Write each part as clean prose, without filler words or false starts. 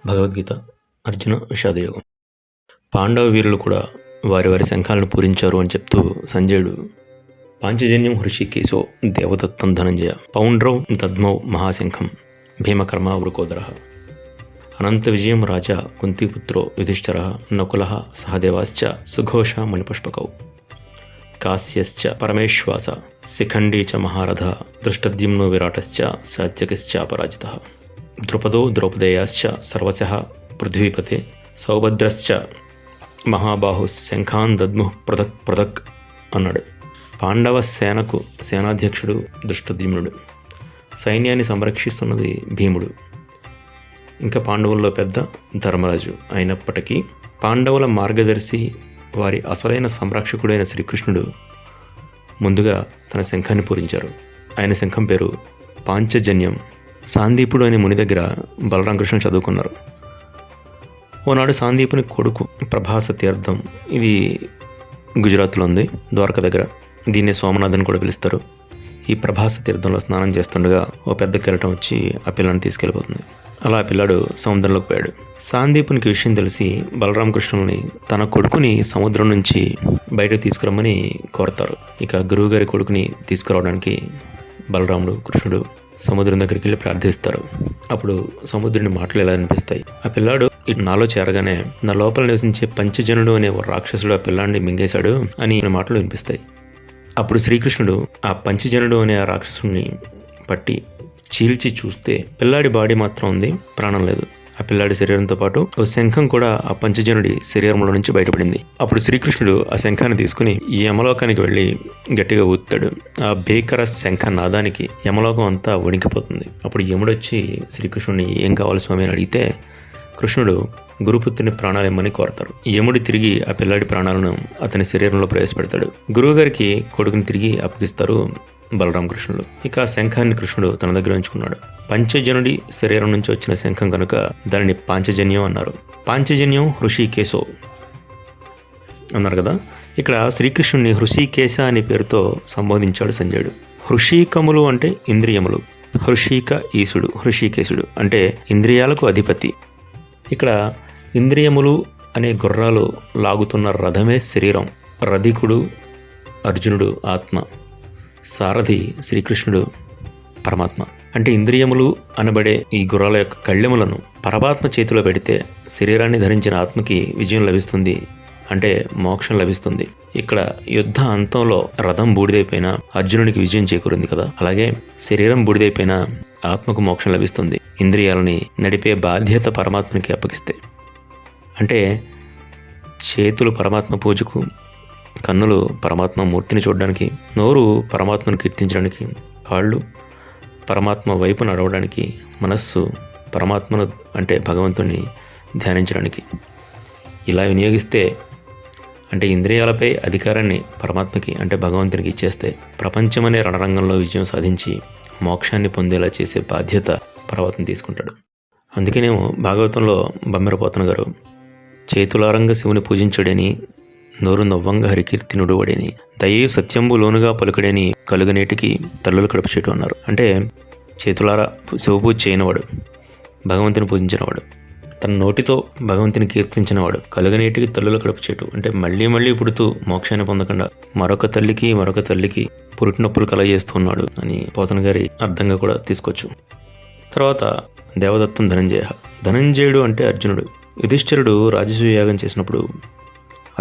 భగవద్గీత అర్జున విషాదయోగం. పాండవ వీరులు కూడా వారి వారి శంఖాలను పూరించారు అని చెప్తూ సంజయుడు పాంచజన్యం హృషికేశో దేవదత్తం ధనంజయ పౌండ్రౌ దద్మౌ మహాశంఖం భీమకర్మ వృకోదర అనంత విజయం రాజా కుంతిపుత్రో యుధిష్ఠిర నకుల సహదేవాశ్చ సుఘోష మణిపుష్పకౌ కాశ్యశ్చ పరమేశ్వాస శిఖండీ చ మహారథ దృష్టద్యుమ్నో విరాటశ్చ సాత్యకిశ్చ పరాజిత ద్రుపదో ద్రౌపదేయాశ్చ సర్వశః పృథ్వీపతే సౌభద్రశ్చ మహాబాహు శంఖాన్ దద్ము పృథక్ పృథక్ అన్నాడు. పాండవ సేనకు సేనాధ్యక్షుడు దృష్టద్యుమ్నుడు, సైన్యాన్ని సంరక్షిస్తున్నది భీముడు, ఇంకా పాండవుల్లో పెద్ద ధర్మరాజు. అయినప్పటికీ పాండవుల మార్గదర్శి, వారి అసలైన సంరక్షకుడైన శ్రీకృష్ణుడు ముందుగా తన శంఖాన్ని పూరించారు. ఆయన శంఖం పేరు పాంచజన్యం. సాందీపుడు అనే ముని దగ్గర బలరామకృష్ణ చదువుకున్నారు. ఓనాడు సాందీపుని కొడుకు ప్రభాస తీర్థం, ఇది గుజరాత్లో ఉంది, ద్వారక దగ్గర. దీన్ని సోమనాథ్ అని కూడా పిలుస్తారు. ఈ ప్రభాస తీర్థంలో స్నానం చేస్తుండగా ఓ పెద్ద కెరటం వచ్చి ఆ పిల్లని తీసుకెళ్ళిపోతుంది. అలా ఆ పిల్లాడు సముద్రంలోకి పోయాడు. సాందీపునికి విషయం తెలిసి బలరామకృష్ణుని తన కొడుకుని సముద్రం నుంచి బయటకు తీసుకురమ్మని కోరతారు. ఇక గురువుగారి కొడుకుని తీసుకురావడానికి బలరాముడు కృష్ణుడు సముద్రం దగ్గరికి వెళ్ళి ప్రార్థిస్తారు. అప్పుడు సముద్రుని మాటలు ఎలా అనిపిస్తాయి. ఆ పిల్లాడు నాలో చేరగానే నా లోపల నివసించే పంచజనుడు అనే ఓ రాక్షసుడు ఆ పిల్లాడిని మింగేశాడు అని మాటలు వినిపిస్తాయి. అప్పుడు శ్రీకృష్ణుడు ఆ పంచజనుడు అనే ఆ రాక్షసుడిని పట్టి చీల్చి చూస్తే పిల్లాడి బాడీ మాత్రం ఉంది, ప్రాణం లేదు. ఆ పిల్లాడి శరీరంతో పాటు ఓ శంఖం కూడా ఆ పంచజనుడి శరీరంలో నుంచి బయటపడింది. అప్పుడు శ్రీకృష్ణుడు ఆ శంఖాన్ని తీసుకుని యమలోకానికి వెళ్ళి గట్టిగా ఊతాడు. ఆ భీకర శంఖ నాదానికి యమలోకం అంతా వణికిపోతుంది. అప్పుడు యముడొచ్చి శ్రీకృష్ణుడిని ఏం కావాలి స్వామి అని అడిగితే కృష్ణుడు గురుపుత్రుని ప్రాణాలు ఇమ్మని కోరతారు. యముడు తిరిగి ఆ పిల్లాడి ప్రాణాలను అతని శరీరంలో ప్రవేశపెడతాడు. గురువుగారికి కొడుకుని తిరిగి అప్పగిస్తారు బలరామకృష్ణుడు. ఇక ఆ శంఖాన్ని కృష్ణుడు తన దగ్గర ఉంచుకున్నాడు. పంచజనుడి శరీరం నుంచి వచ్చిన శంఖం కనుక దానిని పాంచజన్యం అన్నారు. పాంచజన్యం హృషికేశో అన్నారు కదా. ఇక్కడ శ్రీకృష్ణుడిని హృషికేశ అనే పేరుతో సంబోధించాడు సంజయుడు. హృషికములు అంటే ఇంద్రియములు, హృషిక ఈశుడు, హృషికేశుడు అంటే ఇంద్రియాలకు అధిపతి. ఇక్కడ ఇంద్రియములు అనే గుర్రాలు లాగుతున్న రథమే శరీరం. రధికుడు అర్జునుడు ఆత్మ, సారథి శ్రీకృష్ణుడు పరమాత్మ. అంటే ఇంద్రియములు అనబడే ఈ గుర్రాల యొక్క కళ్ళెములను పరమాత్మ చేతిలో పెడితే శరీరాన్ని ధరించిన ఆత్మకి విజయం లభిస్తుంది, అంటే మోక్షం లభిస్తుంది. ఇక్కడ యుద్ధ అంతంలో రథం బూడిదైపోయినా అర్జునుడికి విజయం చేకూరింది కదా, అలాగే శరీరం బూడిదైపోయినా ఆత్మకు మోక్షం లభిస్తుంది. ఇంద్రియాలని నడిపే బాధ్యత పరమాత్మకి అప్పగిస్తే. అంటే చేతులు పరమాత్మ పూజకు, కన్నులు పరమాత్మ మూర్తిని చూడడానికి, నోరు పరమాత్మను కీర్తించడానికి, కాళ్ళు పరమాత్మ వైపు నడవడానికి, మనస్సు పరమాత్మను అంటే భగవంతుని ధ్యానించడానికి. ఇలా వినియోగిస్తే, అంటే ఇంద్రియాలపై అధికారాన్ని పరమాత్మకి అంటే భగవంతునికి ఇచ్చేస్తే ప్రపంచమనే రణరంగంలో విజయం సాధించి మోక్షాన్ని పొందేలా చేసే బాధ్యత పరమాత్మ తీసుకుంటాడు. అందుకేనేమో భాగవతంలో బమ్మెరపోతన గారు చేతులారంగ శివుని పూజించుడని, నోరు నవ్వంగా హరికీర్తి నుడువడని, దయే సత్యంబు లోనుగా పలుకుడని కలుగనేటికి తల్లులు కడుపు చేటు అన్నారు. అంటే చేతులారా శివపూజ చేయనివాడు, భగవంతుని పూజించినవాడు, తన నోటితో భగవంతుని కీర్తించినవాడు కలుగనేటికి తల్లుల కడుపు చేటు. అంటే మళ్ళీ మళ్ళీ పుడుతూ మోక్షాన్ని పొందకుండా మరొక తల్లికి పురుటినొప్పులు కలగజేస్తున్నాడు అని పోతన గారి అర్థంగా కూడా తీసుకోవచ్చు. తర్వాత దేవదత్తం ధనంజయుడు అంటే అర్జునుడు. యుధిష్ఠిరుడు రాజసూయ యాగం చేసినప్పుడు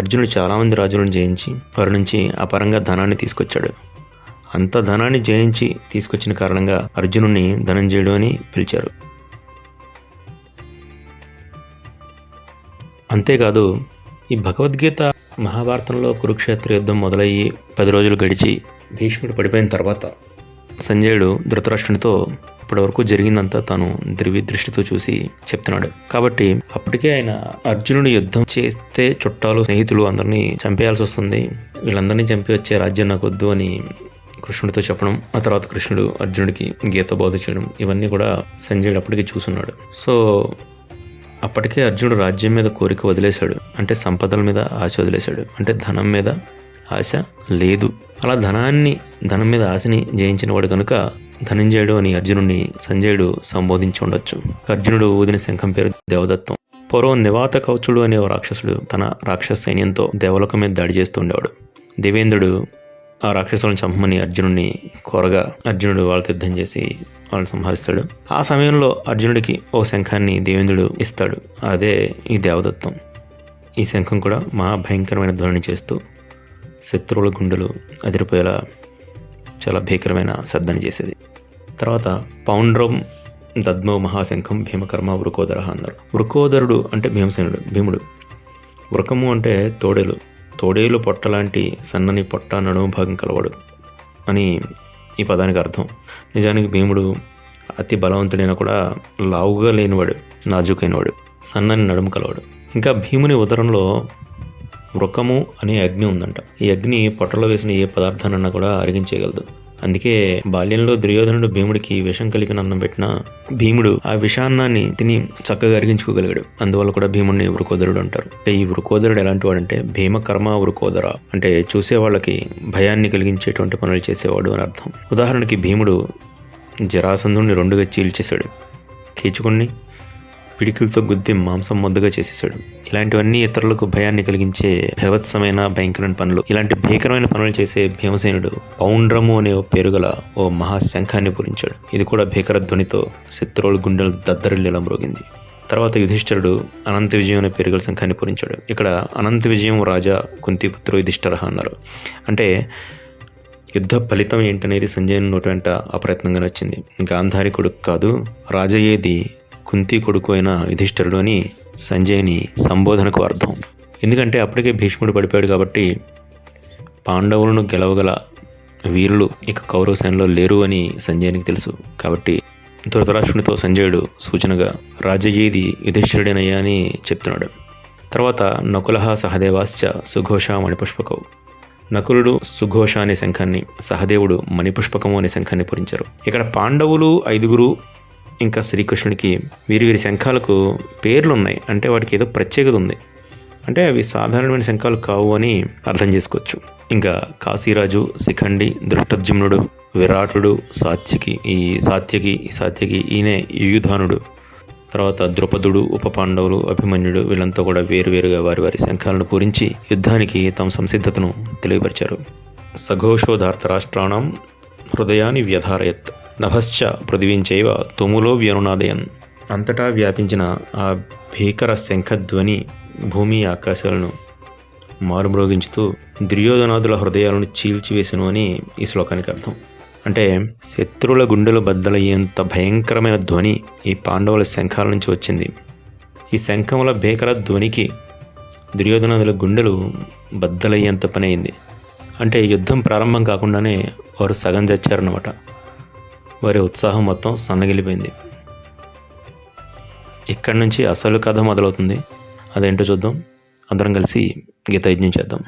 అర్జునుడు చాలామంది రాజులను జయించి వారి నుంచి అపారంగా ధనాన్ని తీసుకొచ్చాడు. అంత ధనాన్ని జయించి తీసుకొచ్చిన కారణంగా అర్జునుడిని ధనంజయుడు అని పిలిచారు. అంతేకాదు, ఈ భగవద్గీత మహాభారతంలో కురుక్షేత్ర యుద్ధం మొదలయ్యి 10 రోజులు గడిచి భీష్ముడు పడిపోయిన తర్వాత సంజయుడు ధృతరాష్ట్రునితో ఇప్పటివరకు జరిగిందంతా తాను దృష్టితో చూసి చెప్తున్నాడు. కాబట్టి అప్పటికే ఆయన అర్జునుడు యుద్ధం చేస్తే చుట్టాలు స్నేహితులు అందరినీ చంపేయాల్సి వస్తుంది, వీళ్ళందరినీ చంపి వచ్చే రాజ్యం నాకు వద్దు అని కృష్ణుడితో చెప్పడం, ఆ తర్వాత కృష్ణుడు అర్జునుడికి గీత బోధ చేయడం, ఇవన్నీ కూడా సంజయుడు అప్పటికే చూసున్నాడు. సో అప్పటికే అర్జునుడు రాజ్యం మీద కోరిక వదిలేశాడు, అంటే సంపదల మీద ఆశ వదిలేశాడు, అంటే ధనం మీద ఆశ లేదు. అలా ధనం మీద ఆశని జయించిన వాడు కనుక ధనంజయుడు అని అర్జునుడిని సంజయుడు సంబోధించి ఉండొచ్చు. అర్జునుడు ఊదిన శంఖం పేరు దేవదత్తం. పూర్వం నివాత కౌచుడు అనే ఓ రాక్షసుడు తన రాక్షస సైన్యంతో దేవలోకం మీద దాడి చేస్తూ ఉండేవాడు. దేవేంద్రుడు ఆ రాక్షసులను చంపమని అర్జునుడిని కోరగా అర్జునుడు వాళ్ళతో యుద్ధం చేసి వాళ్ళని సంహరిస్తాడు. ఆ సమయంలో అర్జునుడికి ఓ శంఖాన్ని దేవేంద్రుడు ఇస్తాడు. అదే ఈ దేవదత్తం. ఈ శంఖం కూడా మహా భయంకరమైన ధ్వని చేస్తూ శత్రువుల గుండెలు అదిరిపోయేలా చాలా భీకరమైన శబ్దాన్ని చేసేది. తర్వాత పౌండ్రం దద్మో మహాశంఖం భీమకర్మ వృకోదర అన్నారు. వృకోదరుడు అంటే భీమసేనుడు, భీముడు. వృకము అంటే తోడేలు. తోడేలు పొట్ట లాంటి సన్నని పొట్ట నడుము భాగం కలవాడు అని ఈ పదానికి అర్థం. నిజానికి భీముడు అతి బలవంతుడైనా కూడా లావుగా లేనివాడు, నాజుకైనవాడు, సన్నని నడుము కలవాడు. ఇంకా భీముని ఉదరంలో వృకము అనే అగ్ని ఉందంట. ఈ అగ్ని పొట్టలో వేసిన ఏ పదార్థాన్నన్నా కూడా అరిగించేయగలదు. అందుకే బాల్యంలో దుర్యోధనుడు భీముడికి విషం కలిపిన అన్నం పెట్టినా భీముడు ఆ విషాన్నాన్ని తిని చక్కగా అరిగించుకోగలిగాడు. అందువల్ల కూడా భీముడిని వృకోదరుడు అంటారు. ఈ వృకోదరుడు ఎలాంటి వాడంటే భీమకర్మ వృకోదర అంటే చూసే వాళ్ళకి భయాన్ని కలిగించేటువంటి పనులు చేసేవాడు అని అర్థం. ఉదాహరణకి భీముడు జరాసంధుడిని రెండుగా చీల్చేశాడు. కీచుకుణ్ణి పిడికిలతో గుద్ది మాంసం ముద్దగా చేసేసాడు. ఇలాంటివన్నీ ఇతరులకు భయాన్ని కలిగించే భీభత్సమైన భయంకరమైన పనులు. ఇలాంటి భీకరమైన పనులు చేసే భీమసేనుడు పౌండ్రము అనే పేరు గల ఓ మహాశంఖాన్ని పూరించాడు. ఇది కూడా భీకర ధ్వనితో శత్రువుల గుండెలు దద్దరిల్లేలా మ్రోగింది. తర్వాత యుధిష్ఠిరుడు అనంత విజయం అనే పేరు గల శంఖాన్ని పూరించాడు. ఇక్కడ అనంత విజయం రాజా కుంతిపుత్ర యుధిష్ఠిర అన్నారు. అంటే యుద్ధ ఫలితం ఏంటనేది సంజయుని నోటి వెంట అప్రయత్నంగానే వచ్చింది. గాంధారి కొడుకు కాదు, రాజయ్యేది కుంతి కొడుకు అయిన యుధిష్ఠిరుడు అని సంజయుని సంబోధనకు అర్థం. ఎందుకంటే అప్పటికే భీష్ముడు పడిపోయాడు కాబట్టి పాండవులను గెలవగల వీరులు ఇక కౌరవ సేనలో లేరు అని సంజయునికి తెలుసు. కాబట్టి ధృతరాష్ట్రునితో సంజయుడు సూచనగా రాజయ్యేది యుధిష్ఠిరుడేనయ్యా అని చెప్తున్నాడు. తర్వాత నకులః సహదేవాశ్చ సుఘోష మణిపుష్పకౌ. నకులుడు సుఘోష అనే శంఖాన్ని, సహదేవుడు మణిపుష్పకము అనే శంఖాన్ని పూరించారు. ఇక్కడ పాండవులు 5 ఇంకా శ్రీకృష్ణుడికి వీరి శంఖాలకు పేర్లు ఉన్నాయి. అంటే వాటికి ఏదో ప్రత్యేకత ఉంది. అంటే అవి సాధారణమైన శంఖాలు కావు అని అర్థం చేసుకోవచ్చు. ఇంకా కాశీరాజు, శిఖండి, దృష్టద్యుమ్నుడు, విరాటుడు, సాత్యకి ఈయనే యుయుధానుడు, తర్వాత ద్రుపదుడు, ఉప పాండవులు, అభిమన్యుడు వీళ్ళంతా కూడా వేరువేరుగా వారి శంఖాలను పూరించి యుద్ధానికి తమ సంసిద్ధతను తెలియపరిచారు. సఘోషోధార్తరాష్ట్రాణం హృదయాన్ని వ్యధారయత్ నభశ్చ పృథివీంచైవ తుములో వ్యనునాదయన్. అంతటా వ్యాపించిన ఆ భీకర శంఖధ్వని భూమి ఆకాశాలను మారుమ్రోగించుతూ దుర్యోధనాదుల హృదయాలను చీల్చివేసెను అని ఈ శ్లోకానికి అర్థం. అంటే శత్రువుల గుండెలు బద్దలయ్యేంత భయంకరమైన ధ్వని ఈ పాండవుల శంఖాల నుంచి వచ్చింది. ఈ శంఖముల భీకర ధ్వనికి దుర్యోధనాదుల గుండెలు బద్దలయ్యేంత పని అయింది. అంటే యుద్ధం ప్రారంభం కాకుండానే వారు సగం చచ్చారన్నమాట. వారి ఉత్సాహం మొత్తం సన్నగిలిపోయింది. ఇక్కడి నుంచి అసలు కథ మొదలవుతుంది. అదేంటో చూద్దాం. అందరం కలిసి గీతాయజ్ఞం చేద్దాం.